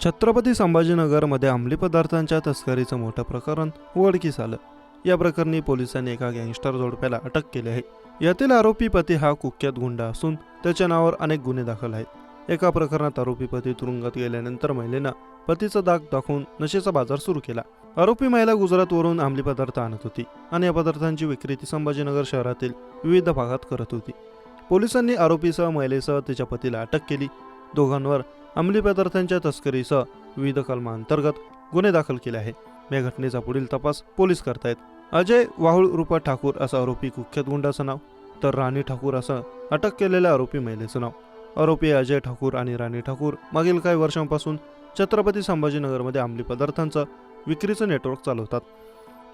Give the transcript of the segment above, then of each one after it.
छत्रपती संभाजीनगरमध्ये अंमली पदार्थांच्या तस्करीचं मोठं प्रकरण उघडकीस आलं। या प्रकरणी पोलिसांनी एका गँगस्टर जोडप्याला अटक केली आहे। यातील आरोपी पती हा कुख्यात गुंड असून त्याच्या नावावर अनेक गुन्हे दाखल आहेत। एका प्रकरणात आरोपी पती तुरुंगात गेल्यानंतर महिलेनं पतीचा दाग दाखवून नशेचा बाजार सुरू केला। आरोपी महिला गुजरातवरून अंमली पदार्थ आणत होती आणि या पदार्थांची विक्री ती संभाजीनगर शहरातील विविध भागात करत होती। पोलिसांनी आरोपीसह महिलेसह तिच्या पतीला अटक केली। दोघांवर अंमली पदार्थांच्या तस्करीसह विविध कलमांतर्गत गुन्हे दाखल केले आहे। या घटनेचा पुढील तपास पोलीस करतायत। अजय वाहुळ रूपा ठाकूर असं आरोपी कुख्यात गुंडाचं नाव, तर राणी ठाकूर असं अटक केलेल्या आरोपी महिलेचं नाव। आरोपी अजय ठाकूर आणि राणी ठाकूर मागील काही वर्षांपासून छत्रपती संभाजीनगरमध्ये अंमली पदार्थांचं विक्रीचं नेटवर्क चालवतात।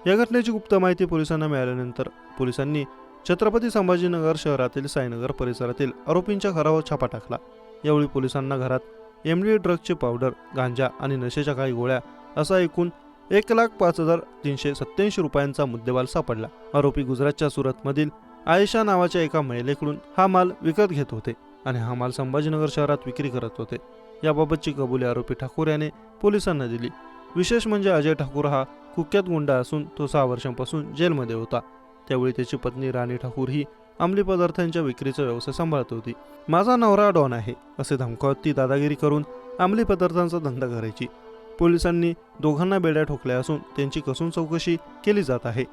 या घटनेची गुप्त माहिती पोलिसांना मिळाल्यानंतर पोलिसांनी छत्रपती संभाजीनगर शहरातील साईनगर परिसरातील आरोपींच्या घरावर छापा टाकला। यावेळी पोलिसांना घरात एमडी ड्रगची पावडर, गांजा आणि नशेच्या काही गोळ्या असा एकूण 1,05,387 रुपयांचा मुद्देमाल सापडला। आरोपी गुजरातच्या सुरतमधील आयशा नावाच्या एका महिलेकडून हा माल विकत घेत होते आणि हा माल संभाजीनगर शहरात विक्री करत होते। याबाबतची कबुली आरोपी ठाकूर याने पोलिसांना दिली। विशेष म्हणजे अजय ठाकूर हा कुख्यात गुंडा असून तो 6 वर्षांपासून जेलमध्ये होता। त्यावेळी त्याची पत्नी राणी ठाकूर ही अंमली पदार्थांच्या विक्रीचा व्यवसाय सांभाळत होती। माझा नवरा डॉन आहे असे धमकावत ती दादागिरी करून अंमली पदार्थांचा धंदा करायची। पोलिसांनी दोघांना बेड्या ठोकल्या असून त्यांची कसून चौकशी केली जात आहे।